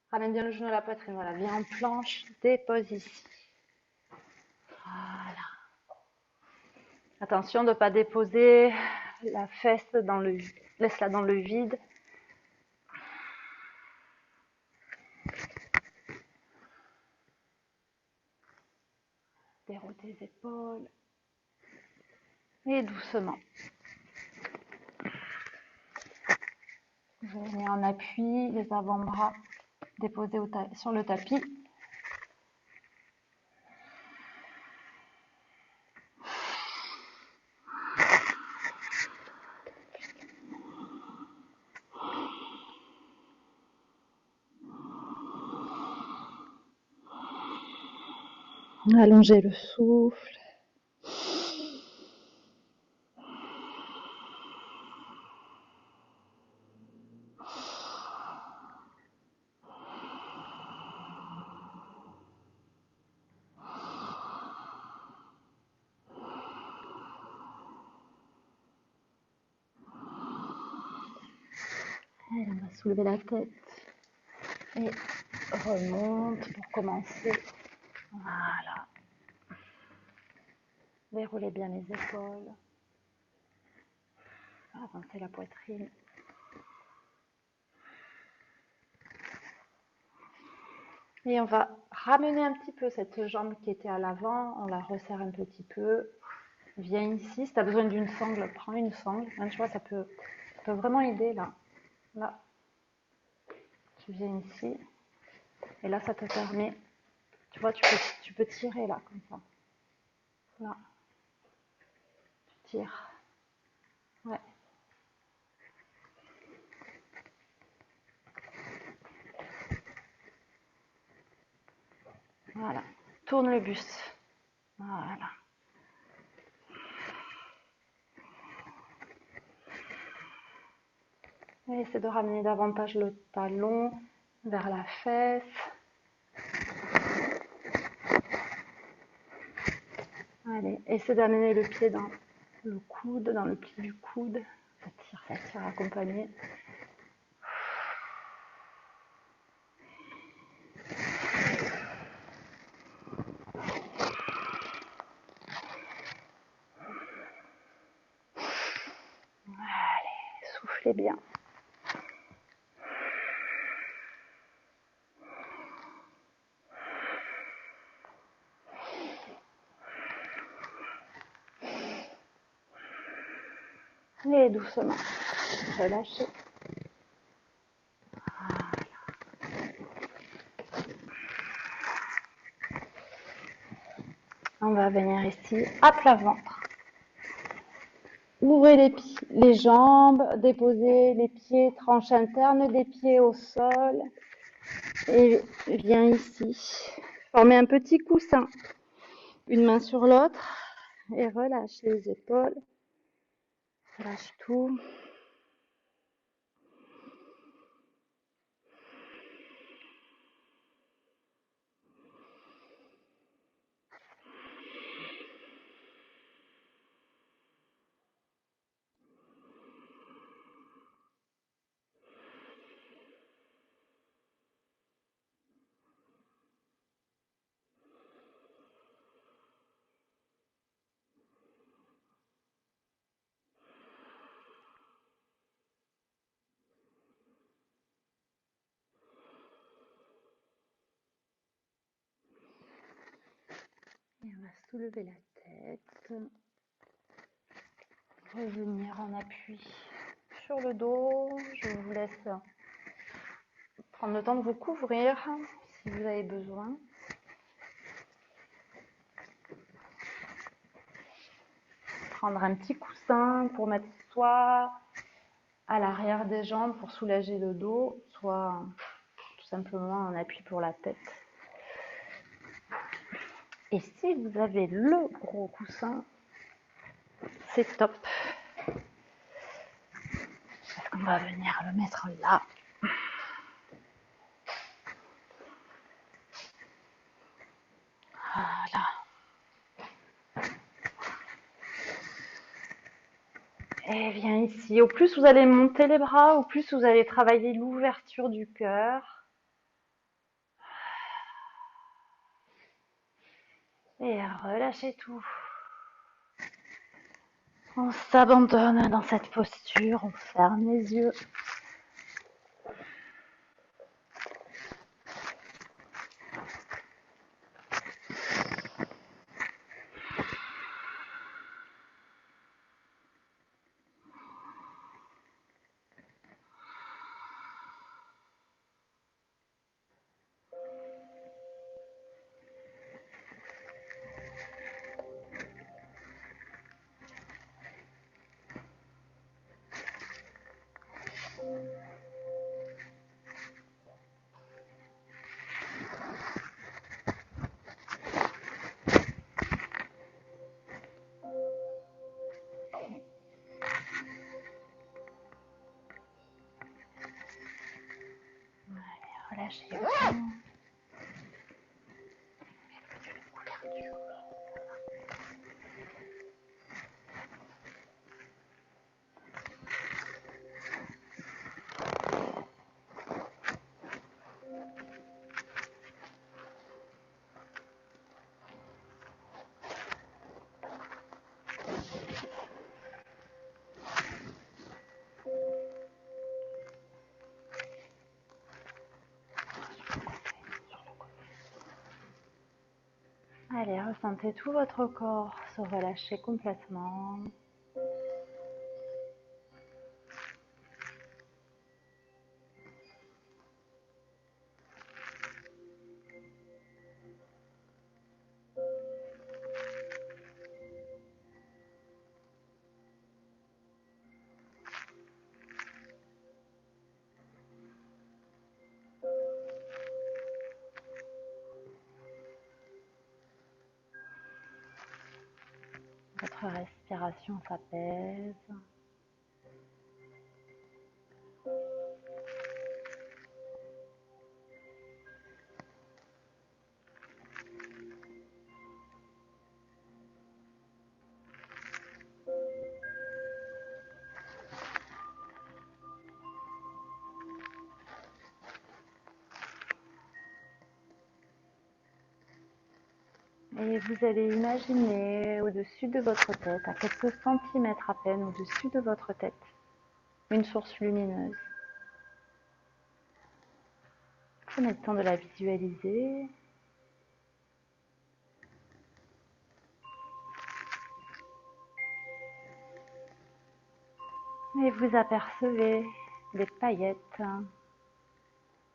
ramène bien le genou à la poitrine. Voilà, viens en planche. Dépose ici. Voilà. Attention de ne pas déposer la fesse dans le vide. Laisse-la dans le vide. Déroule tes épaules. Et doucement. Venez en appui, les avant-bras déposés sur le tapis. Allongez le souffle. Allez, on va soulever la tête et remonte pour commencer. Voilà. Déroulez bien les épaules. Avancez la poitrine. Et on va ramener un petit peu cette jambe qui était à l'avant. On la resserre un petit peu. Viens ici. Si tu as besoin d'une sangle, prends une sangle. Hein, tu vois, ça peut vraiment aider là. Là. Tu viens ici. Et là, ça te permet, tu vois, tu peux tirer là, comme ça. Là. Tu tires. Ouais. Voilà. Tourne le buste. Voilà. Et essaie de ramener davantage le talon vers la fesse. Allez, essaie d'amener le pied dans le coude, dans le pli du coude. Ça tire, faire accompagner. Allez, soufflez bien. Et doucement, relâchez. Voilà. On va venir ici à plat ventre. Ouvrez les jambes, déposez les pieds, tranche interne des pieds au sol. Et viens ici. Formez un petit coussin. Une main sur l'autre. Et relâche les épaules. Relâche tout. Et on va soulever la tête. Revenir en appui sur le dos. Je vous laisse prendre le temps de vous couvrir si vous avez besoin. Prendre un petit coussin pour mettre soit à l'arrière des jambes pour soulager le dos, soit tout simplement un appui pour la tête. Et si vous avez le gros coussin, c'est top. Parce qu'on va venir le mettre là. Voilà. Et viens ici. Au plus vous allez monter les bras, au plus vous allez travailler l'ouverture du cœur. Et relâchez tout. On s'abandonne dans cette posture, on ferme les yeux. Relâchez-vous. Allez, ressentez tout votre corps se relâcher complètement. Votre respiration s'apaise. Et vous allez imaginer au-dessus de votre tête, à quelques centimètres à peine au-dessus de votre tête, une source lumineuse. Prenez le temps de la visualiser. Et vous apercevez des paillettes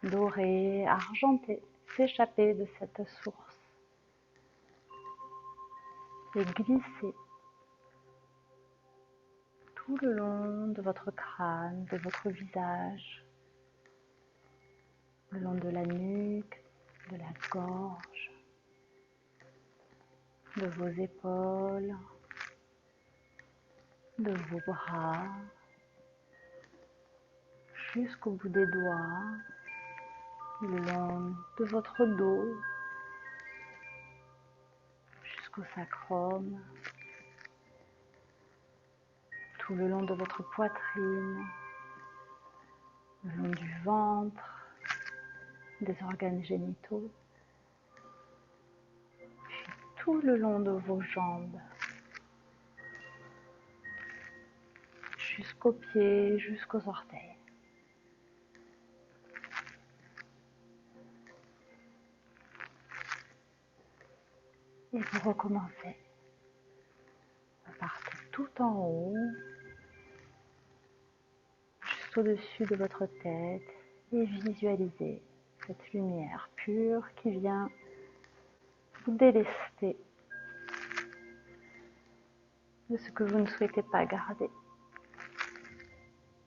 dorées, argentées, s'échapper de cette source et glisser tout le long de votre crâne, de votre visage, le long de la nuque, de la gorge, de vos épaules, de vos bras, jusqu'au bout des doigts, le long de votre dos, jusqu'au sacrum, tout le long de votre poitrine, le long du ventre, des organes génitaux, puis tout le long de vos jambes, jusqu'aux pieds, jusqu'aux orteils. Et vous recommencez. Vous partez tout en haut, juste au-dessus de votre tête, et visualisez cette lumière pure qui vient vous délester de ce que vous ne souhaitez pas garder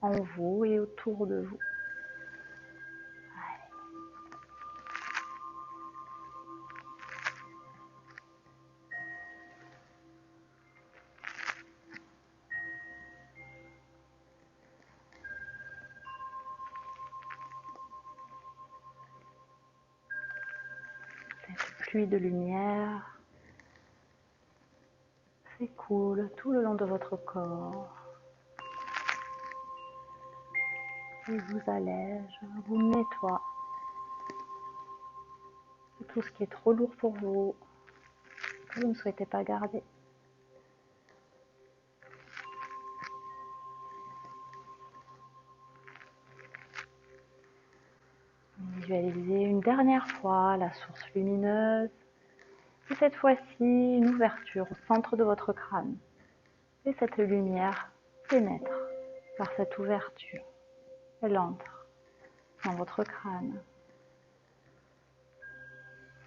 en vous et autour de vous. Cette pluie de lumière s'écoule tout le long de votre corps et vous allège, vous nettoie de tout ce qui est trop lourd pour vous, que vous ne souhaitez pas garder. Visualisez une dernière fois la source lumineuse et cette fois-ci une ouverture au centre de votre crâne. Et cette lumière pénètre par cette ouverture. Elle entre dans votre crâne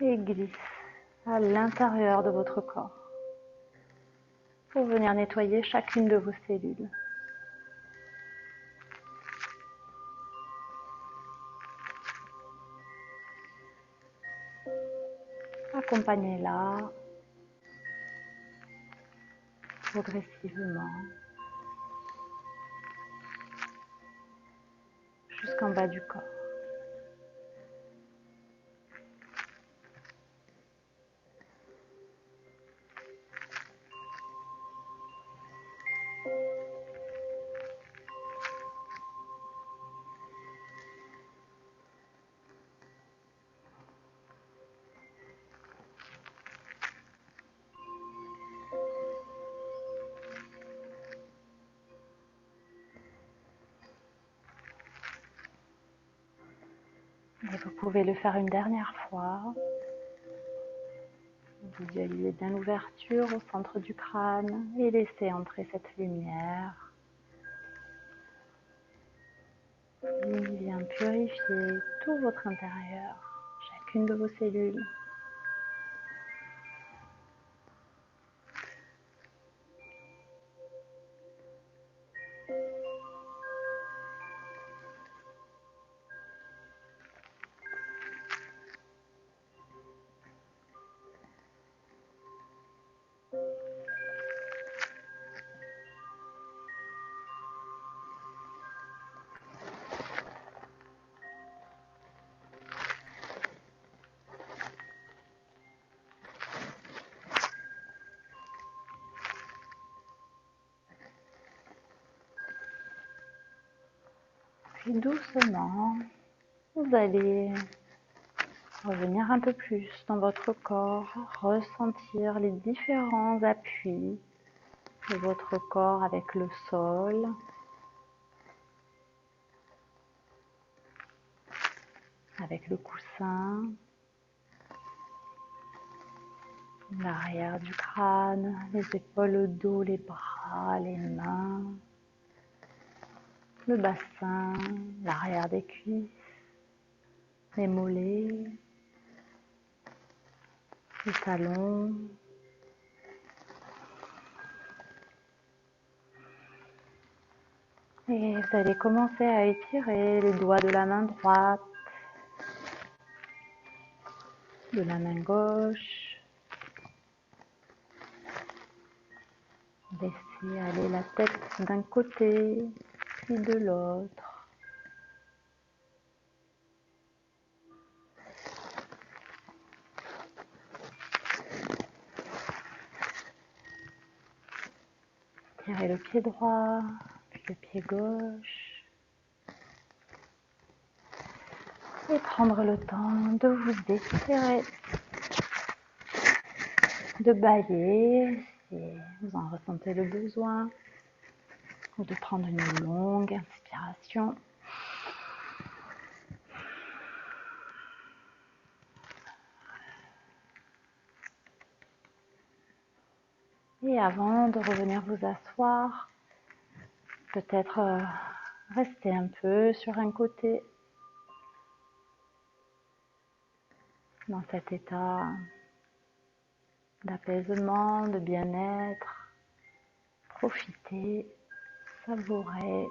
et glisse à l'intérieur de votre corps pour venir nettoyer chacune de vos cellules. Accompagnez-la progressivement jusqu'en bas du corps. Et vous pouvez le faire une dernière fois. Visualisez bien l'ouverture au centre du crâne et laissez entrer cette lumière qui vient purifier tout votre intérieur, chacune de vos cellules. Puis doucement, vous allez revenir un peu plus dans votre corps, ressentir les différents appuis de votre corps avec le sol, avec le coussin, l'arrière du crâne, les épaules, le dos, les bras, les mains, le bassin, l'arrière des cuisses, les mollets, les talons. Et vous allez commencer à étirer les doigts de la main droite, de la main gauche. Laissez aller la tête d'un côté puis de l'autre. Tirez le pied droit, puis le pied gauche. Et prendre le temps de vous étirer, de bâiller si vous en ressentez le besoin, ou de prendre une longue inspiration. Et avant de revenir vous asseoir, peut-être rester un peu sur un côté dans cet état d'apaisement, de bien-être. Profitez, savourez.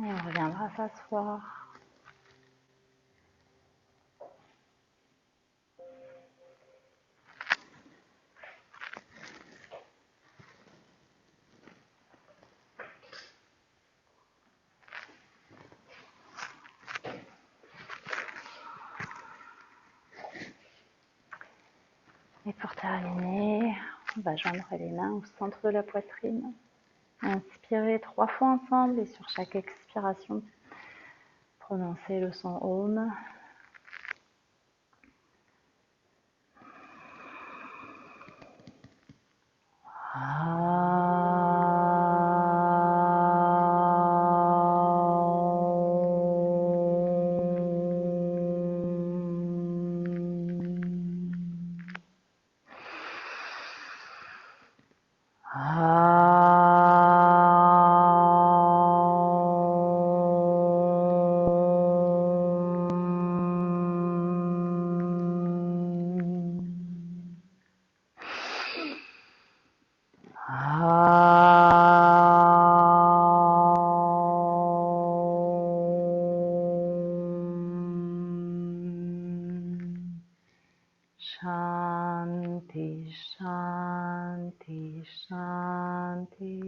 Et on reviendra s'asseoir. Et pour terminer, on va joindre les mains au centre de la poitrine. Inspirez 3 fois ensemble et sur chaque expiration, prononcez le son Om. Shanti, Shanti, Shanti.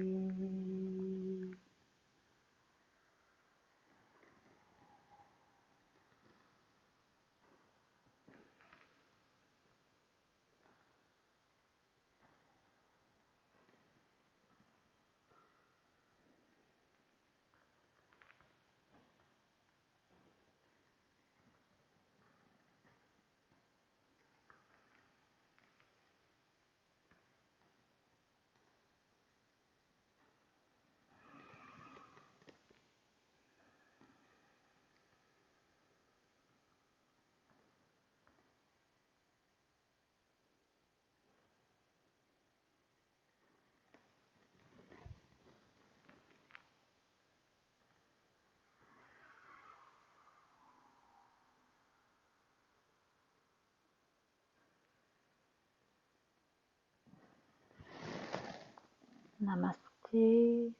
Namasté.